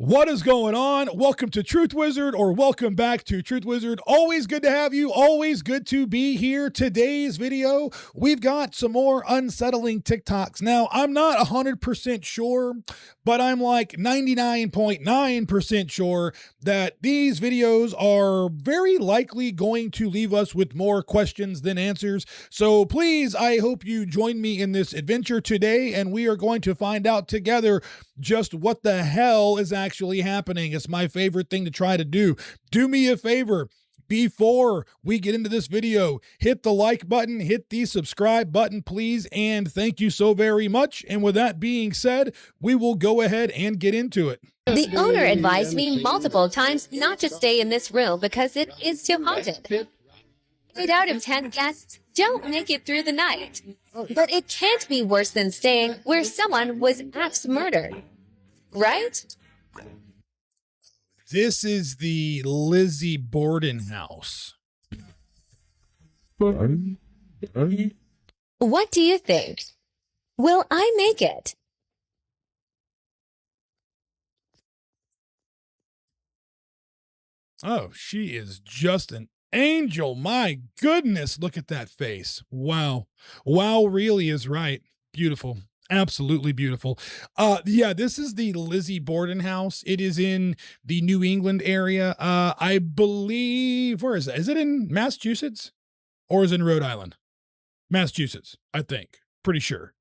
What is going on? Welcome to Truth Wizard, or welcome back to Truth Wizard. Always good to have you. Always good to be here. Today's video, we've got some more unsettling TikToks. Now, I'm not 100% sure, but I'm like 99.9% sure that these videos are very likely going to leave us with more questions than answers. So please, I hope you join me in this adventure today, and we are going to find out together just what the hell is actually happening. It's my favorite thing to try to do. Do me a favor. Before we get into this video, hit the like button, hit the subscribe button, please, and thank you so very much. And with that being said, we will go ahead and get into it. The owner advised me multiple times not to stay in this room because it is too haunted. 8 out of 10 guests don't make it through the night. But it can't be worse than staying where someone was axe-murdered. Right? This is the Lizzie Borden house. What do you think? Will I make it? Oh, she is just an angel. My goodness, look at that face. Wow. Wow really is right. Beautiful. Absolutely beautiful. Yeah, this is the Lizzie Borden house. It is in the New England area. I believe, where is that? Is it in Massachusetts or is it in Rhode Island? Massachusetts, I think. Pretty sure.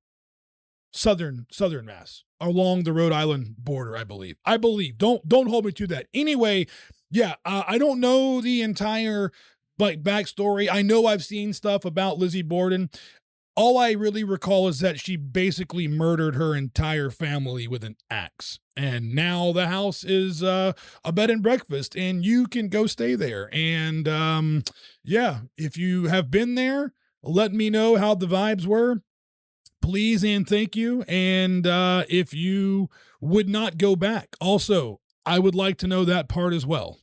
Southern Mass, along the Rhode Island border, I believe. Don't hold me to that. Anyway, yeah, I don't know the entire backstory. I know I've seen stuff about Lizzie Borden. All I really recall is that she basically murdered her entire family with an axe. And now the house is a bed and breakfast, and you can go stay there. And yeah, if you have been there, let me know how the vibes were. Please and thank you. And if you would not go back, also, I would like to know that part as well.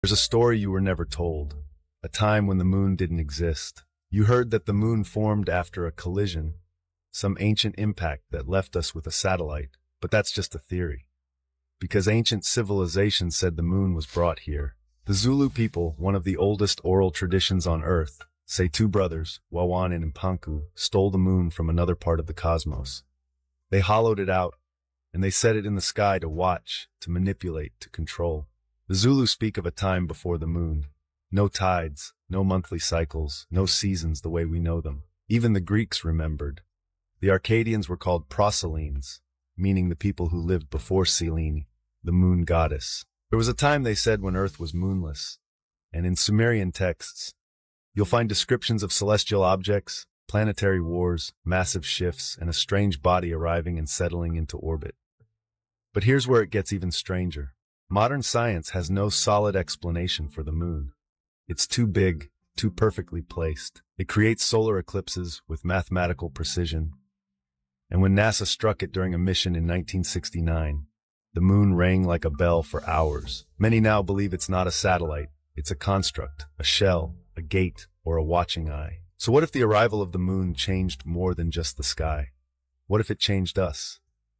There's a story you were never told, a time when the moon didn't exist. You heard that the moon formed after a collision, some ancient impact that left us with a satellite, but that's just a theory. Because ancient civilizations said the moon was brought here. The Zulu people, one of the oldest oral traditions on Earth, say two brothers, Wawan and Mpanku, stole the moon from another part of the cosmos. They hollowed it out, and they set it in the sky to watch, to manipulate, to control. The Zulu speak of a time before the moon. No tides, no monthly cycles, no seasons the way we know them. Even the Greeks remembered. The Arcadians were called Proselenes, meaning the people who lived before Selene, the moon goddess. There was a time, they said, when Earth was moonless. And in Sumerian texts, you'll find descriptions of celestial objects, planetary wars, massive shifts, and a strange body arriving and settling into orbit. But here's where it gets even stranger. Modern science has no solid explanation for the moon. It's too big, too perfectly placed. It creates solar eclipses with mathematical precision. And when NASA struck it during a mission in 1969, the moon rang like a bell for hours. Many now believe it's not a satellite. It's a construct, a shell, a gate, or a watching eye. So what if the arrival of the moon changed more than just the sky? What if it changed us?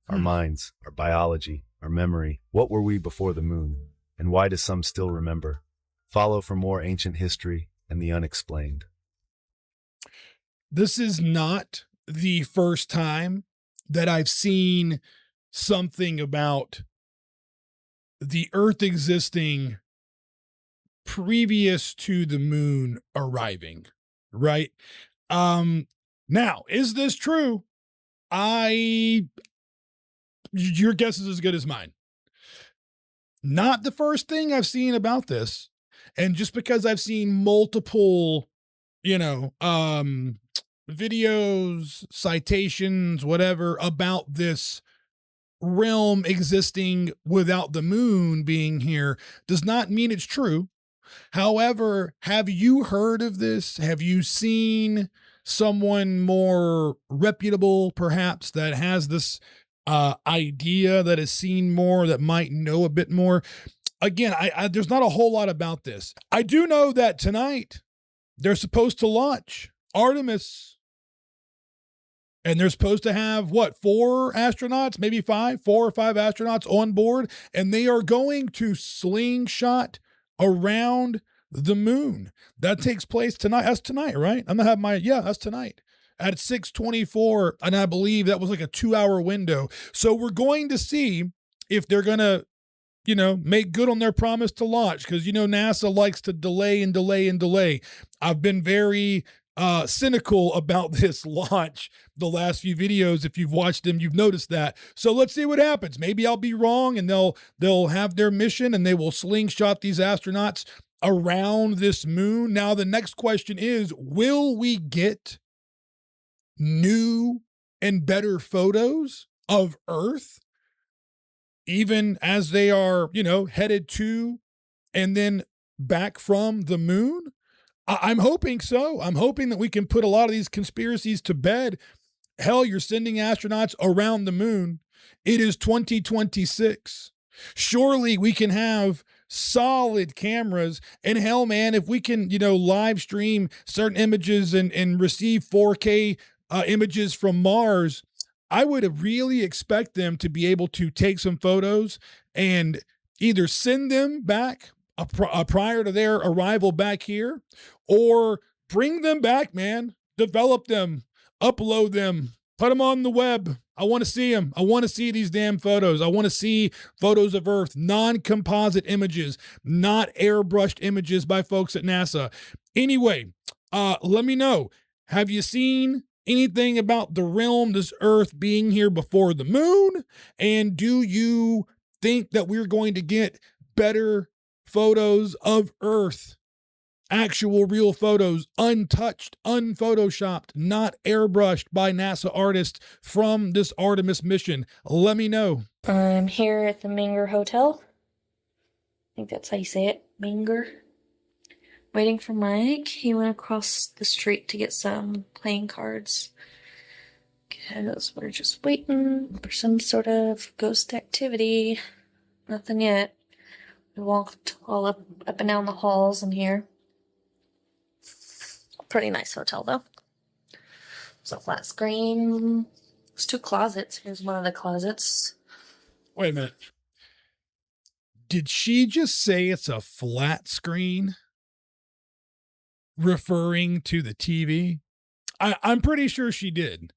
Our minds, our biology, our memory. What were we before the moon? And why do some still remember? Follow for more ancient history and the unexplained. This is not the first time that I've seen something about the Earth existing previous to the moon arriving, right? Now, is this true? Your guess is as good as mine. Not the first thing I've seen about this. And just because I've seen multiple, videos, citations, whatever about this realm existing without the moon being here does not mean it's true. However, have you heard of this? Have you seen someone more reputable, perhaps, that has this idea, that has seen more, that might know a bit more? Again, there's not a whole lot about this. I do know that tonight they're supposed to launch Artemis And they're supposed to have what, 4 astronauts, maybe 4 or 5 astronauts on board, and they are going to slingshot around the moon. That takes place tonight. That's tonight, right? I'm gonna have that's tonight at 6:24, and I believe that was like a 2-hour window. So we're going to see if they're gonna, make good on their promise to launch, because NASA likes to delay and delay and delay. I've been very cynical about this launch the last few videos. If you've watched them, you've noticed that. So let's see what happens. Maybe I'll be wrong, and they'll have their mission, and they will slingshot these astronauts around this moon. Now the next question is, will we get new and better photos of Earth, even as they are, headed to and then back from the moon? I'm hoping so. I'm hoping that we can put a lot of these conspiracies to bed. Hell, you're sending astronauts around the moon. It is 2026. Surely we can have solid cameras. And hell, man, if we can, live stream certain images and receive 4K images from Mars, I would really expect them to be able to take some photos and either send them back prior to their arrival back here, or bring them back, man, develop them, upload them, put them on the web. I want to see them. I want to see these damn photos. I want to see photos of Earth, non-composite images, not airbrushed images by folks at NASA. Anyway, let me know. Have you seen anything about the realm, this Earth being here before the moon? And do you think that we're going to get better photos of Earth? Actual real photos, untouched, unphotoshopped, not airbrushed by NASA artists from this Artemis mission. Let me know. I'm here at the Menger Hotel. I think that's how you say it, Menger. Waiting for Mike. He went across the street to get some playing cards. Because we're just waiting for some sort of ghost activity. Nothing yet. We walked all up and down the halls in here. Pretty nice hotel, though. There's a flat screen. There's 2 closets. Here's one of the closets. Wait a minute. Did she just say it's a flat screen? Referring to the TV? I'm pretty sure she did.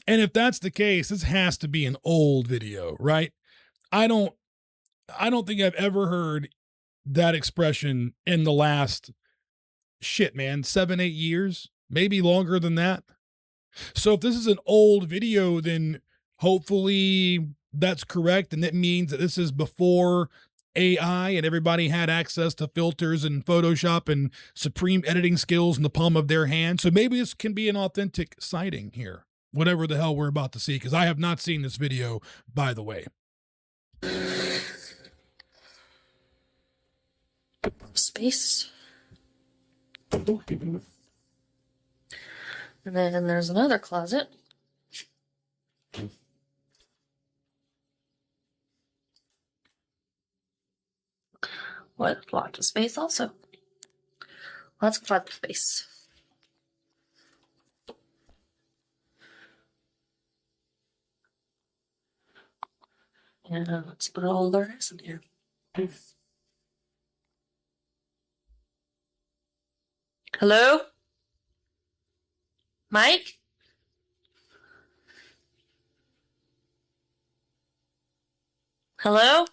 And if that's the case, this has to be an old video, right? I don't think I've ever heard that expression in the last 7, 8 years, maybe longer than that. So if this is an old video, then hopefully that's correct. And that means that this is before AI and everybody had access to filters and Photoshop and supreme editing skills in the palm of their hand. So maybe this can be an authentic sighting here, whatever the hell we're about to see, because I have not seen this video, by the way. Space. And then there's another closet. What? Lots of space also. Lots of closet space. Yeah, let's put all there is in here. Hello? Mike? Hello?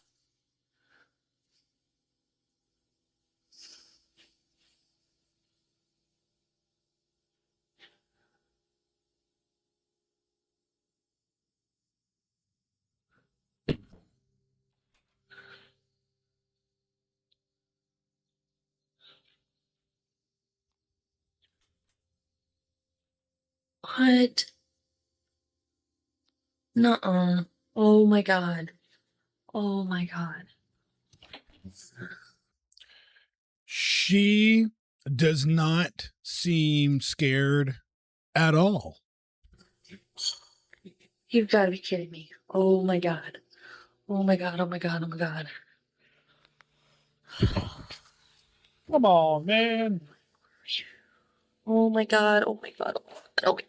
What? Nuh-uh. Oh my god. Oh my god. She does not seem scared at all. You've got to be kidding me. Oh my god. Oh my god, oh my god, oh my god. Come on, man. Oh my god, oh my god, oh my god, oh my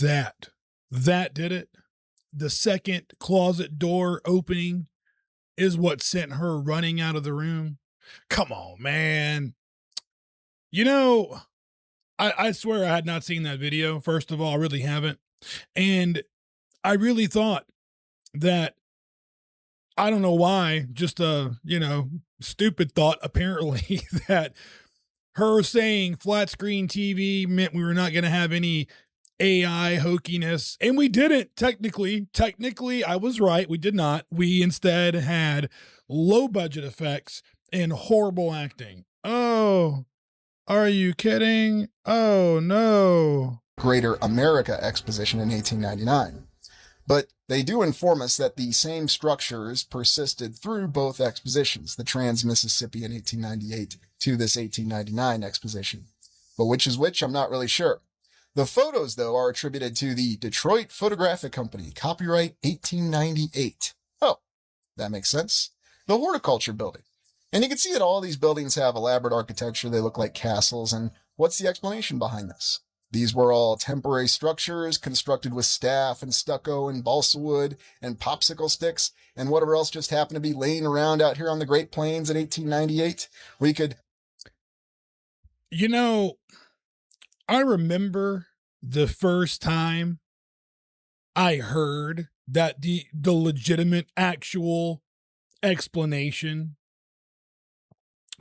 that did it. The second closet door opening is what sent her running out of the room. Come on, man. You know, I swear I had not seen that video. First of all, I really haven't. And I really thought that, I don't know why, just a, stupid thought apparently, that her saying flat screen TV meant we were not going to have any AI hokiness. And we didn't technically. Technically, I was right. We did not. We instead had low budget effects and horrible acting. Oh, are you kidding? Oh, no. Greater America Exposition in 1899. But they do inform us that the same structures persisted through both expositions, the Trans-Mississippi in 1898 to this 1899 exposition. But which is which, I'm not really sure. The photos, though, are attributed to the Detroit Photographic Company, copyright 1898. Oh, that makes sense. The Horticulture Building. And you can see that all these buildings have elaborate architecture. They look like castles. And what's the explanation behind this? These were all temporary structures constructed with staff and stucco and balsa wood and popsicle sticks and whatever else just happened to be laying around out here on the Great Plains in 1898. We could... I remember the first time I heard that the legitimate actual explanation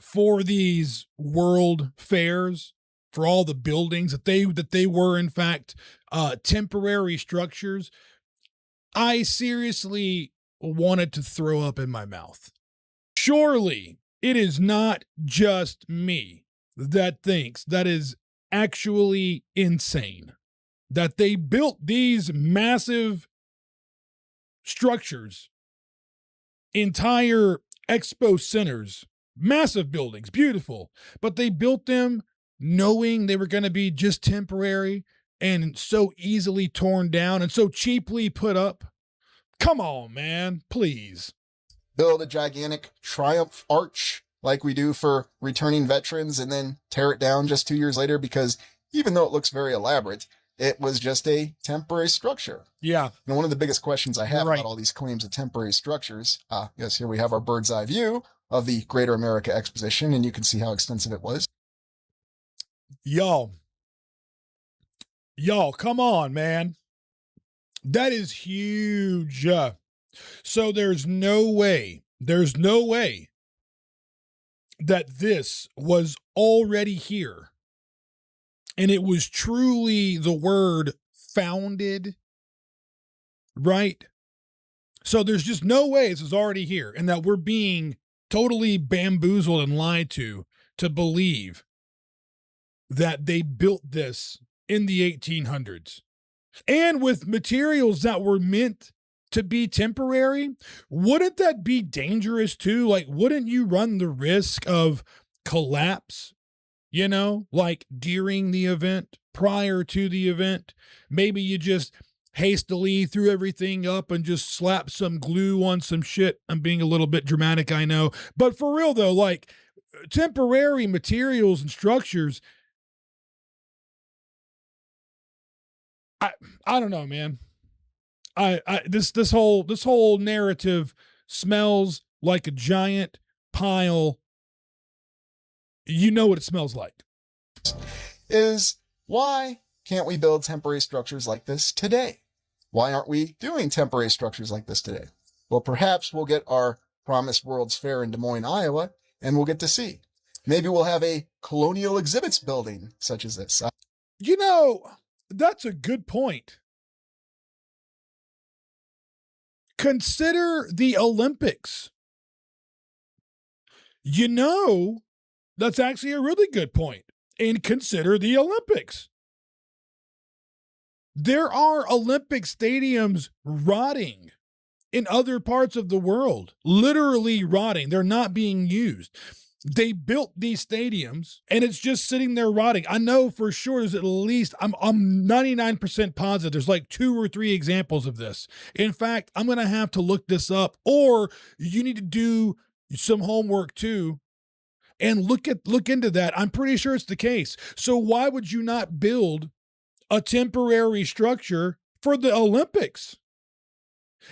for these world fairs, for all the buildings, that they were in fact temporary structures. I seriously wanted to throw up in my mouth. Surely it is not just me that thinks that is actually insane, that they built these massive structures, entire expo centers, massive buildings, beautiful, but they built them knowing they were going to be just temporary and so easily torn down and so cheaply put up. Come on, man, please. Build a gigantic triumph arch like we do for returning veterans and then tear it down just 2 years later because even though it looks very elaborate, it was just a temporary structure. Yeah. And one of the biggest questions I have about all these claims of temporary structures, yes, here we have our bird's eye view of the Greater America Exposition, and you can see how extensive it was. Y'all, come on, man. That is huge. So there's no way that this was already here. And it was truly the word founded, right? So there's just no way this is already here and that we're being totally bamboozled and lied to believe that they built this in the 1800s and with materials that were meant to be temporary. Wouldn't that be dangerous too? Like, wouldn't you run the risk of collapse, like during the event, prior to the event? Maybe you just hastily threw everything up and just slapped some glue on some shit. I'm being a little bit dramatic, I know. But for real though, like temporary materials and structures, I don't know, man. This whole narrative smells like a giant pile. You know what it smells like. Is why can't we build temporary structures like this today? Why aren't we doing temporary structures like this today? Well, perhaps we'll get our promised World's Fair in Des Moines, Iowa, and we'll get to see. Maybe we'll have a colonial exhibits building such as this. That's a good point. Consider the Olympics. That's actually a really good point. And consider the Olympics. There are Olympic stadiums rotting in other parts of the world, literally rotting. They're not being used. They built these stadiums and it's just sitting there rotting. I know for sure there's at least, I'm 99% positive there's like 2 or 3 examples of this. In fact, I'm going to have to look this up, or you need to do some homework too and look into that. I'm pretty sure it's the case. So why would you not build a temporary structure for the Olympics.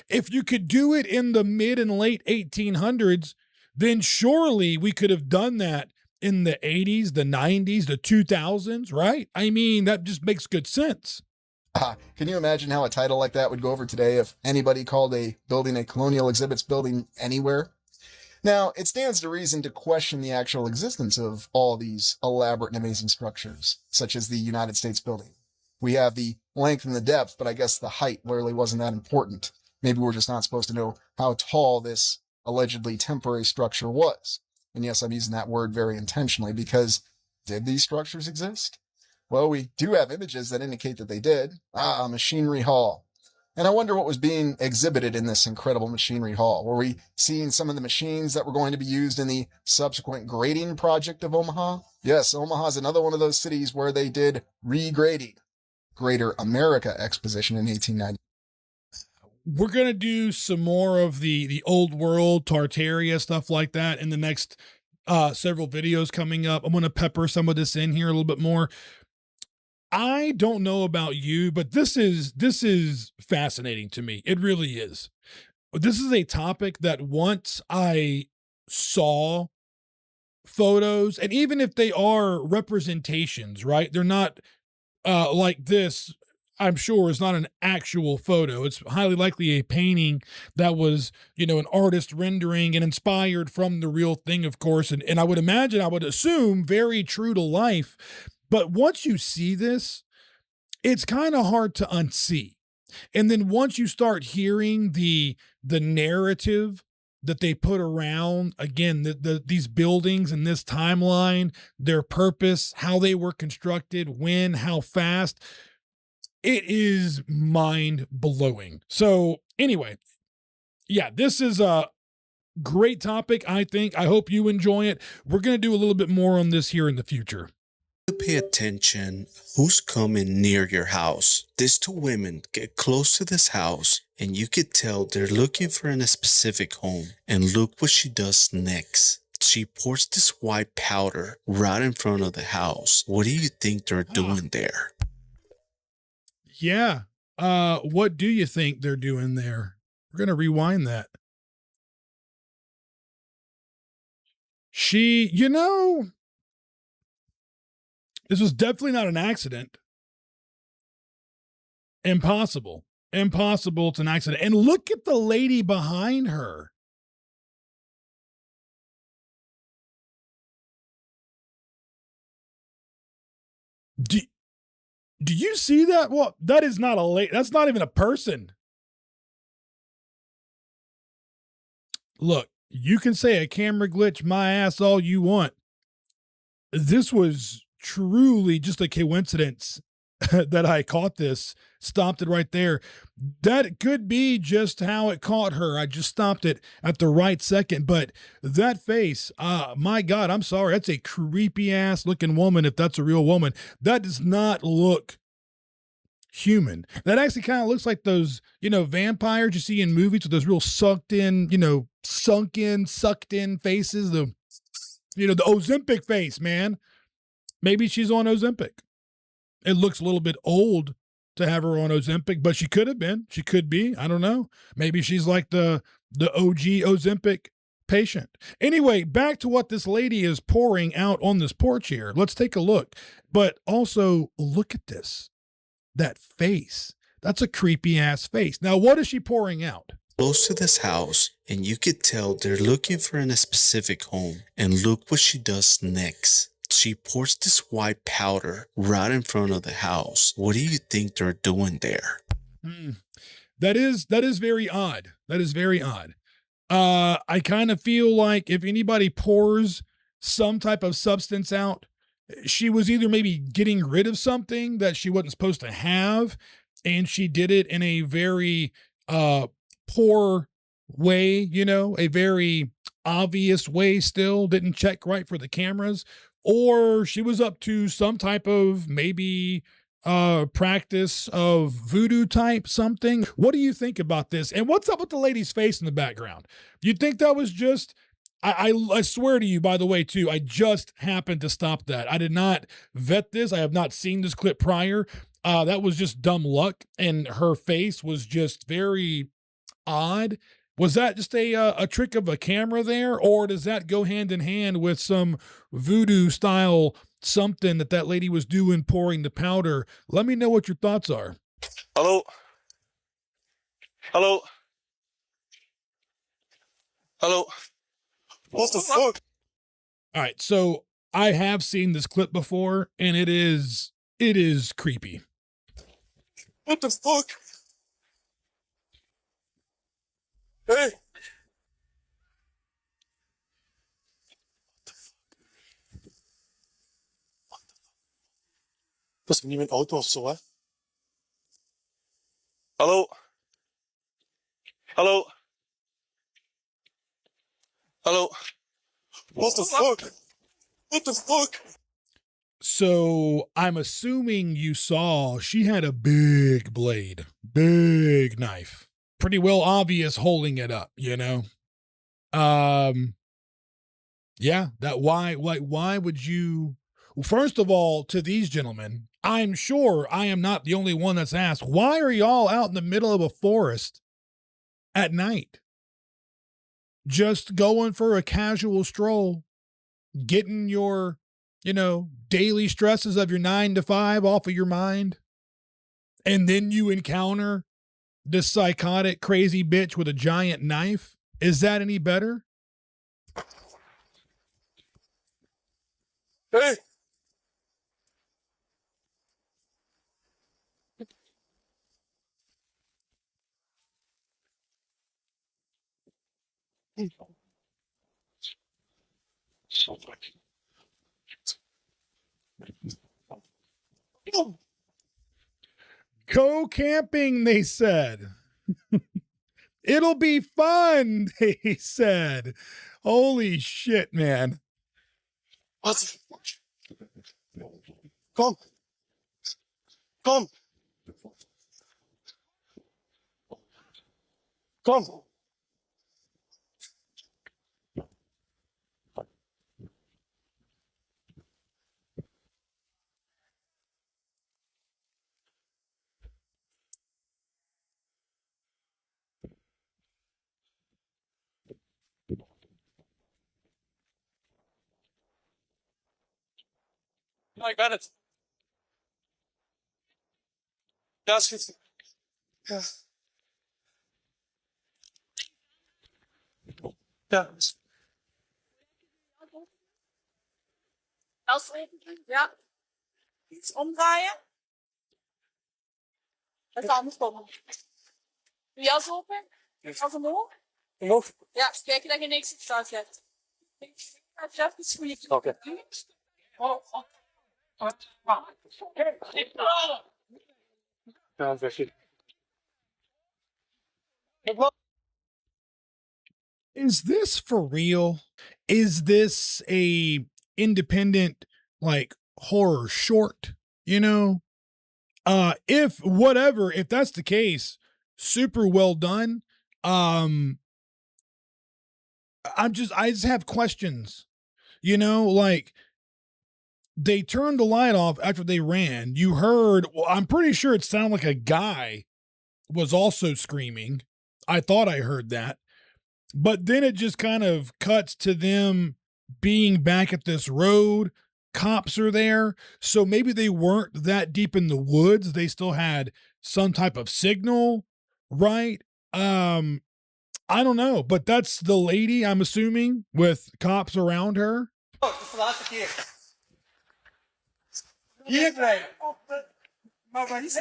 If you could do it in the mid and late 1800s, then surely we could have done that in the 80s, the 90s, the 2000s, right? I mean, that just makes good sense. Can you imagine how a title like that would go over today if anybody called a building a colonial exhibits building anywhere? Now, it stands to reason to question the actual existence of all these elaborate and amazing structures, such as the United States building. We have the length and the depth, but I guess the height really wasn't that important. Maybe we're just not supposed to know how tall this allegedly temporary structure was. And yes, I'm using that word very intentionally because did these structures exist? Well, we do have images that indicate that they did. Machinery Hall. And I wonder what was being exhibited in this incredible machinery hall. Were we seeing some of the machines that were going to be used in the subsequent grading project of Omaha? Yes, Omaha is another one of those cities where they did regrading. Greater America Exposition in 1890. We're going to do some more of the old world, Tartaria, stuff like that in the next several videos coming up. I'm going to pepper some of this in here a little bit more. I don't know about you, but this is fascinating to me. It really is. This is a topic that once I saw photos, and even if they are representations, right? They're not like this, I'm sure is not an actual photo. It's highly likely a painting that was, an artist rendering and inspired from the real thing, of course. And I would imagine, I would assume very true to life. But once you see this, it's kind of hard to unsee. And then once you start hearing the narrative that they put around, again, these buildings and this timeline, their purpose, how they were constructed, when, how fast, it is mind-blowing. So anyway, yeah, this is a great topic, I think. I hope you enjoy it. We're going to do a little bit more on this here in the future. Pay attention who's coming near your house. These two women get close to this house and you could tell they're looking for a specific home. And look what she does next. She pours this white powder right in front of the house. What do you think they're doing there? Yeah. What do you think they're doing there? We're going to rewind that. This was definitely not an accident. Impossible. Impossible. It's an accident. And look at the lady behind her. Do you see that? Well, that is not a lady. That's not even a person. Look, you can say a camera glitch my ass all you want. This was truly just a coincidence that I caught this, stopped it right there. That could be just how it caught her. I just stopped it at the right second. But that face, my God, I'm sorry. That's a creepy ass looking woman. If that's a real woman, that does not look human. That actually kind of looks like those, vampires you see in movies with those real sucked in faces. The Ozempic face, man. Maybe she's on Ozempic. It looks a little bit old to have her on Ozempic, but she could have been. She could be. I don't know. Maybe she's like the OG Ozempic patient. Anyway, back to what this lady is pouring out on this porch here. Let's take a look. But also, look at this. That face. That's a creepy ass face. Now, what is she pouring out? Close to this house, and you could tell they're looking for a specific home. And look what she does next. She pours this white powder right in front of the house. What do you think they're doing there? That is very odd. That is very odd. I kind of feel like if anybody pours some type of substance out, she was either maybe getting rid of something that she wasn't supposed to have, and she did it in a very poor way, a very obvious way still, didn't check right for the cameras, or she was up to some type of maybe practice of voodoo type something. What do you think about this? And what's up with the lady's face in the background? You think that was just, I swear to you, by the way, too, I just happened to stop that. I did not vet this. I have not seen this clip prior. That was just dumb luck, and her face was just very odd. Was that just a trick of a camera there, or does that go hand in hand with some voodoo style something that that lady was doing, pouring the powder? Let me know what your thoughts are. Hello? Hello? Hello? What the fuck? All right, so I have seen this clip before, and it is creepy. What the fuck? Hey! Was wenn jemand Auto auf so, hä? Hallo? Hallo? Hallo? What the fuck? What the fuck? So I'm assuming you saw she had a big blade, big knife, pretty well obvious holding it up, you know? Yeah, that why would you, well, first of all, to these gentlemen, I'm sure I am not the only one that's asked, why are y'all out in the middle of a forest at night? Just going for a casual stroll, getting your, you know, daily stresses of your 9 to 5 off of your mind. And then you encounter this psychotic, crazy bitch with a giant knife. Is that any better? Hey! Go camping, they said. It'll be fun, they said. Holy shit, man. What the fuck? Komm! Komm! Komm! I got it. Das ist. Ja. Ja. Ausreden, ja. Iets omdraaien. Even andersom. Doe jas open. Jas omhoog. Omhoog. Ja, kijken dat je niks op staat hebt. Chef is goed. Oké. Ja, sehr schön. Is this for real? Is this a independent like horror short, you know? If whatever, if that's the case, super well done. I just have questions. You know, like they turned the light off after they ran. You heard, well, I'm pretty sure it sounded like a guy was also screaming. I thought I heard that. But then it just kind of cuts to them being back at this road. Cops are there. So maybe they weren't that deep in the woods. They still had some type of signal, right? I don't know, but that's the lady, I'm assuming, with cops around her. Oh, dat is de laatste keer. Hier blijven.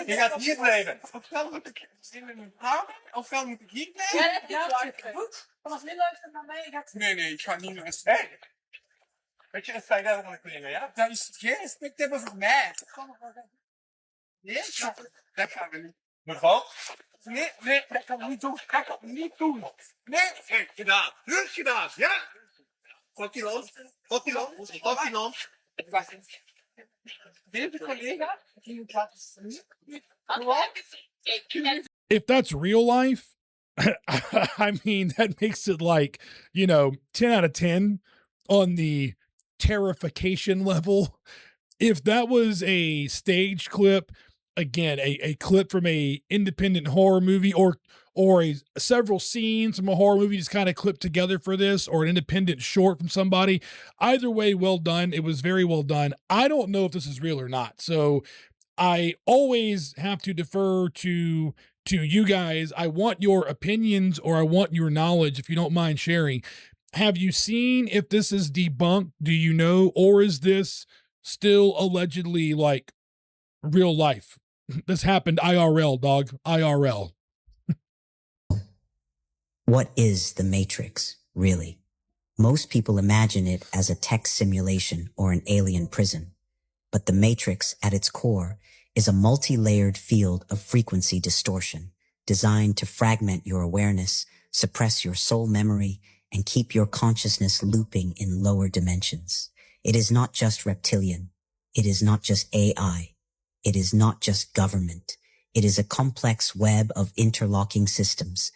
Je gaat hier blijven. Ofwel moet ik in een houden, ofwel moet ik hier blijven. Ja, dat is goed. Vanaf nu luister naar mij. Nee, ik ga niet naar respect. Weet je, respect hebben van de kleren, ja? Dat is geen respect hebben voor mij. Nee, dat gaan we niet. Mevrouw? Nee, dat gaan we niet doen. Dat gaan we niet doen. Nee, gedaan. Rust gedaan, ja? Wat die los? Deze collega, die moet laten zien. If that's real life, I mean, that makes it like, you know, 10 out of 10 on the terrification level. If that was a stage clip again, a clip from a independent horror movie, or several scenes from a horror movie just kind of clipped together for this, or an independent short from somebody. Either way, well done. It was very well done. I don't know if this is real or not. So I always have to defer to you guys. I want your opinions, or I want your knowledge, if you don't mind sharing. Have you seen if this is debunked? Do you know, or is this still allegedly like real life? This happened IRL, dog. IRL. What is the Matrix, really? Most people imagine it as a tech simulation or an alien prison. But the Matrix, at its core, is a multi-layered field of frequency distortion designed to fragment your awareness, suppress your soul memory, and keep your consciousness looping in lower dimensions. It is not just reptilian. It is not just AI. It is not just government. It is a complex web of interlocking systems,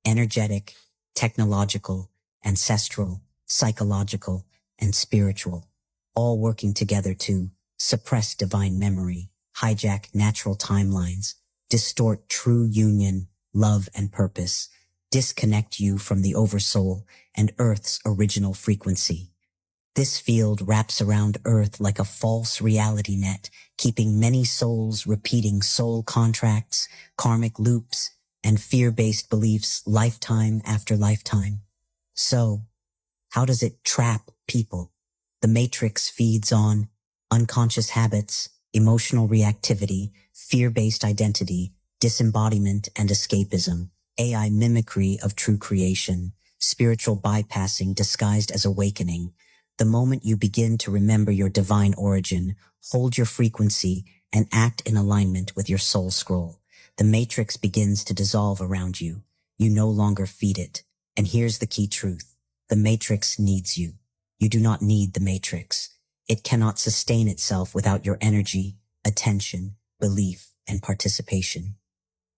energetic, technological, ancestral, psychological, and spiritual, all working together to suppress divine memory, hijack natural timelines, distort true union, love, and purpose, disconnect you from the oversoul and Earth's original frequency. This field wraps around Earth like a false reality net, keeping many souls repeating soul contracts, karmic loops, and fear-based beliefs lifetime after lifetime. So, how does it trap people? The Matrix feeds on unconscious habits, emotional reactivity, fear-based identity, disembodiment and escapism, AI mimicry of true creation, spiritual bypassing disguised as awakening. The moment you begin to remember your divine origin, hold your frequency, and act in alignment with your soul scroll, the Matrix begins to dissolve around you. You no longer feed it. And here's the key truth. The Matrix needs you. You do not need the Matrix. It cannot sustain itself without your energy, attention, belief, and participation.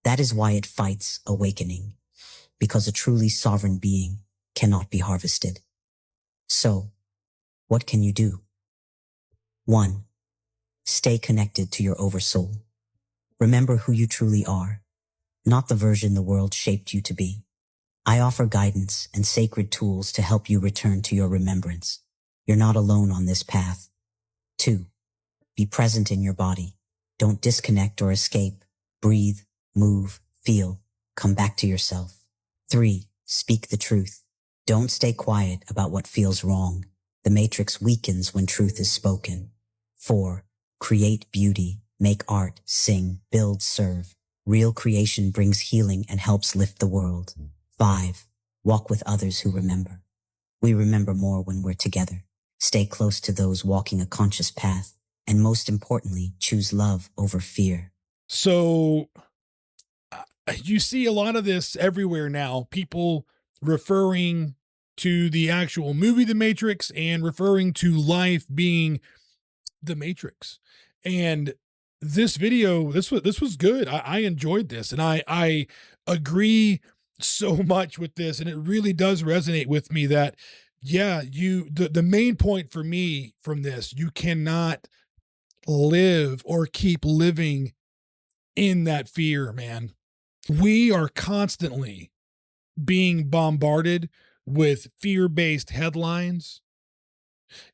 That is why it fights awakening, because a truly sovereign being cannot be harvested. So, what can you do? 1. Stay connected to your oversoul. Remember who you truly are, not the version the world shaped you to be. I offer guidance and sacred tools to help you return to your remembrance. You're not alone on this path. 2. Be present in your body. Don't disconnect or escape. Breathe, move, feel, come back to yourself. 3. Speak the truth. Don't stay quiet about what feels wrong. The Matrix weakens when truth is spoken. 4. Create beauty, make art, sing, build, serve. Real creation brings healing and helps lift the world. 5. Walk with others who remember. We remember more when we're together. Stay close to those walking a conscious path. And most importantly, choose love over fear. So you see a lot of this everywhere now. People referring to the actual movie The Matrix and referring to life being The Matrix. And this video, this was good. I enjoyed this, and I agree so much with this, and it really does resonate with me that, yeah, the main point for me from this, you cannot live or keep living in that fear, man. We are constantly being bombarded with fear-based headlines,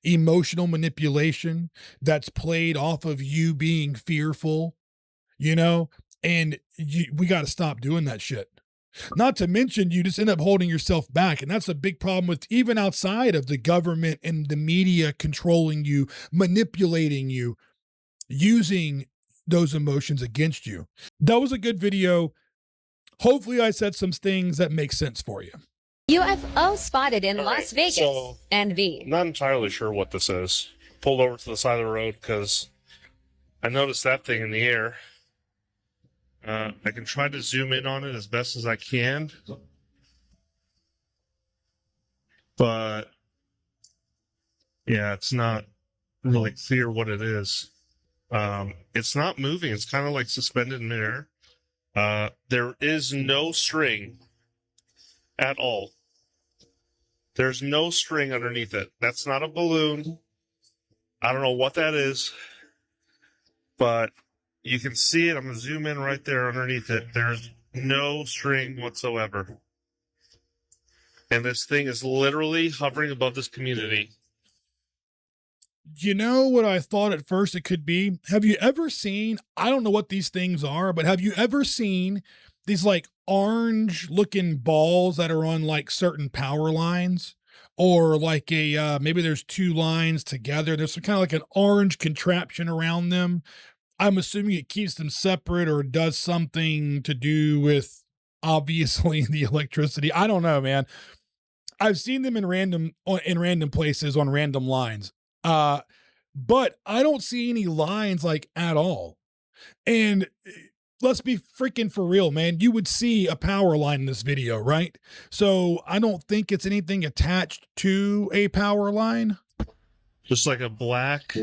emotional manipulation that's played off of you being fearful, and we got to stop doing that shit. Not to mention, you just end up holding yourself back. And that's a big problem with even outside of the government and the media controlling you, manipulating you, using those emotions against you. That was a good video. Hopefully I said some things that make sense for you. UFO spotted in All Las right, Vegas. so- NV. Not entirely sure what this is. Pulled over to the side of the road because I noticed that thing in the air. I can try to zoom in on it as best as I can, but yeah, it's not really clear what it is. It's not moving. It's kind of like suspended in midair. There is no string at all. There's no string underneath it. That's not a balloon. I don't know what that is, but You can see it. I'm going to zoom in right there underneath it. There's no string whatsoever. And this thing is literally hovering above this community. You know what I thought at first it could be? Have you ever seen, I don't know what these things are, but have you ever seen these like orange looking balls that are on like certain power lines? Or like maybe there's two lines together. There's some kind of like an orange contraption around them. I'm assuming it keeps them separate or does something to do with obviously the electricity. I don't know, man. I've seen them in random places on random lines. But I don't see any lines like at all. And let's be freaking for real, man. You would see a power line in this video, right? So I don't think it's anything attached to a power line. Just like a black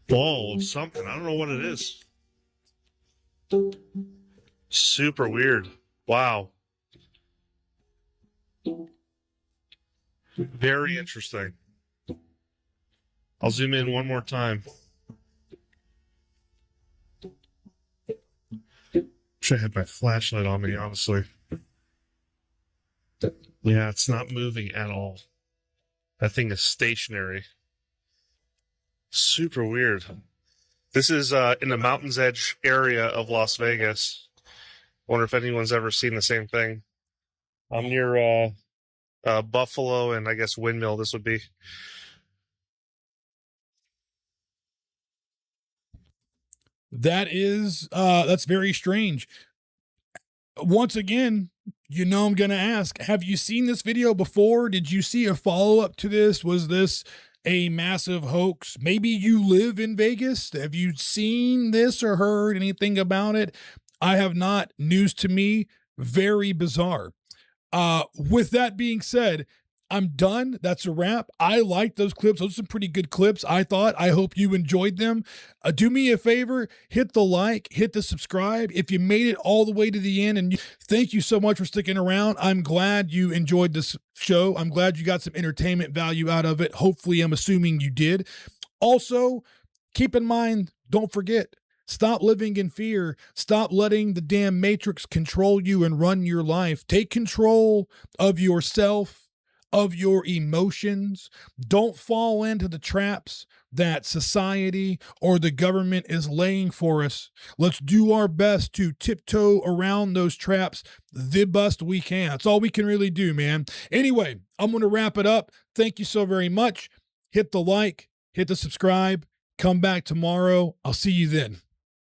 ball of something. I don't know what it is. Super weird. Wow. Very interesting. I'll zoom in one more time. Wish I had my flashlight on me, honestly. Yeah, it's not moving at all. That thing is stationary. Super weird. This is in the Mountains Edge area of Las Vegas. Wonder if anyone's ever seen the same thing. I'm near Buffalo and I guess Windmill this would be. That's very strange. Once again, you know I'm going to ask, have you seen this video before? Did you see a follow-up to this? Was this a massive hoax? Maybe you live in Vegas. Have you seen this or heard anything about it? I have not. News to me. Very bizarre. With that being said, I'm done. That's a wrap. I like those clips. Those are some pretty good clips, I thought. I hope you enjoyed them. Do me a favor, hit the like, hit the subscribe. If you made it all the way to the end, and thank you so much for sticking around. I'm glad you enjoyed this show. I'm glad you got some entertainment value out of it. Hopefully, I'm assuming you did. Also, keep in mind, don't forget, stop living in fear. Stop letting the damn Matrix control you and run your life. Take control of yourself, of your emotions. Don't fall into the traps that society or the government is laying for us. Let's do our best to tiptoe around those traps the best we can. That's all we can really do, man. Anyway, I'm going to wrap it up. Thank you so very much. Hit the like, hit the subscribe. Come back tomorrow. I'll see you then.